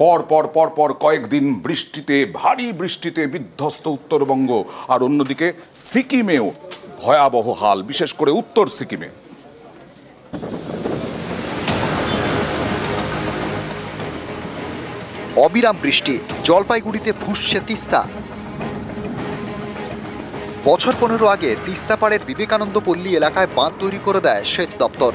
পর পর পর পর কয়েকদিন বৃষ্টিতে, ভারী বৃষ্টিতে বিধ্বস্ত উত্তরবঙ্গ, আর অন্যদিকে সিকিমেও ভয়াবহ হাল, বিশেষ করে উত্তর সিকিমে। অবিরাম বৃষ্টি, জলপাইগুড়িতে ফুঁসছে তিস্তা। বছর 15 আগে তিস্তা পাড়ের বিবেকানন্দ পল্লী এলাকায় বাঁধ তৈরি করে দেয় সেচ দপ্তর।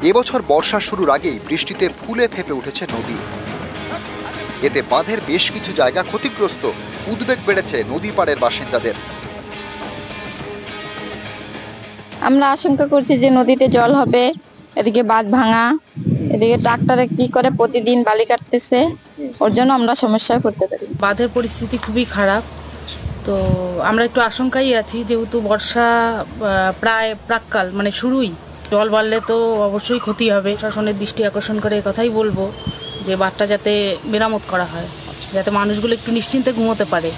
এবছর বর্ষা শুরুর আগেই বৃষ্টিতে ফুলে ফেঁপে উঠেছে নদী। এতে বাঁধের বেশ কিছু জায়গা ক্ষতিগ্রস্ত। উদ্বেগ বেড়েছে নদী পাড়ের বাসিন্দাদের। আমরা আশঙ্কা করছি যে নদীতে জল হবে, এদিকে বাঁধ ভাঙা, এদিকে ট্রাক্টরে কি করে প্রতিদিন বালি কাটতেছে, ওর জন্য আমরা সমস্যায় পড়তে পারি। বাঁধের পরিস্থিতি খুবই খারাপ, তো আমরা একটু আশঙ্কাই আছি, যেহেতু বর্ষা প্রায় প্রাক্কাল মানে শুরুই, জল বাড়লে তো অবশ্যই ক্ষতি হবে। শাসনের দৃষ্টি আকর্ষণ করে কথাই বলবো যে বাঁধটা যাতে মেরামত করা হয়, যাতে মানুষগুলো একটু নিশ্চিন্তে ঘুমোতে পারে।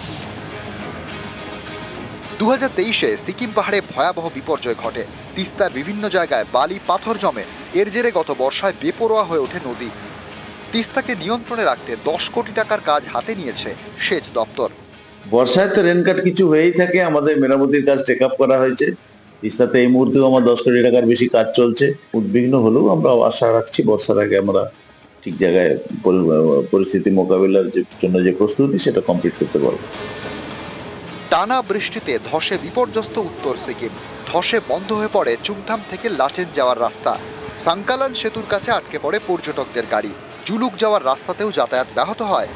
2023-এ সিকিম পাহাড়ে ভয়াবহ বিপর্যয় ঘটে। তিস্তার বিভিন্ন জায়গায় বালি পাথর জমে। এর জেরে গত বর্ষায় বেপরোয়া হয়ে ওঠে নদী। তিস্তাকে নিয়ন্ত্রণে রাখতে 10 কোটি টাকার কাজ হাতে নিয়েছে সেচ দপ্তর। বর্ষায় তো রেনকাট কিছু হয়েই থাকে, আমাদের মেরামতির কাজ টেক আপ করা হয়েছে। তিস্তাতে এই মুহূর্তেও আমার 10 কোটি টাকার বেশি কাজ চলছে। উদ্বিগ্ন হলেও আমরা আশা রাখছি বর্ষার আগে আমরা ঠিক জায়গায় পরিস্থিতি মোকাবিলার জন্য যে প্রস্তুতি সেটা কমপ্লিট করতে পারবো। টানা বৃষ্টিতে ধসে বিপর্যস্ত উত্তর সিকিম। ধসে বন্ধ হয়ে পড়ে চুংথাম থেকে লাচেন যাওয়ার রাস্তা। সাংকালান সেতুর কাছে আটকে পড়ে পর্যটকদের গাড়ি। জুলুক যাওয়ার রাস্তাতেও যাতায়াত ব্যাহত হয়।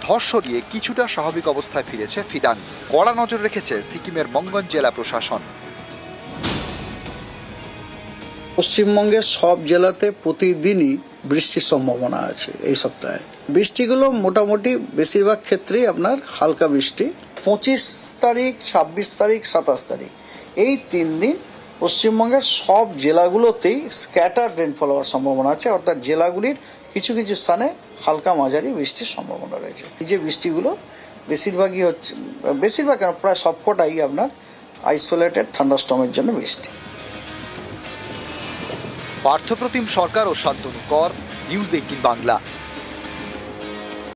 ধস সরিয়ে কিছুটা স্বাভাবিক অবস্থায় ফিরেছে ফিদাং। কড়া নজর রেখেছে সিকিমের মঙ্গন জেলা প্রশাসন। পশ্চিমবঙ্গের সব জেলাতে প্রতিদিনই বৃষ্টির সম্ভাবনা আছে এই সপ্তাহে। বৃষ্টিগুলো মোটামুটি বেশিরভাগ ক্ষেত্রেই আপনার হালকা বৃষ্টি। 25 তারিখ, 26 তারিখ, 27 তারিখ এই 3 দিন পশ্চিমবঙ্গের সব জেলাগুলোতেই স্ক্যাটার রেনফল হওয়ার সম্ভাবনা আছে, অর্থাৎ জেলাগুলির কিছু কিছু স্থানে হালকা মাঝারি বৃষ্টির সম্ভাবনা রয়েছে। এই যে বৃষ্টিগুলো বেশিরভাগই হচ্ছে, বেশিরভাগ কেন প্রায় সবকটাই আপনার আইসোলেটেড থান্ডারস্টর্মের জন্য বৃষ্টি। পার্থপ্রতিম সরকার ও শান্তনু কর, নিউজ 18 বাংলা।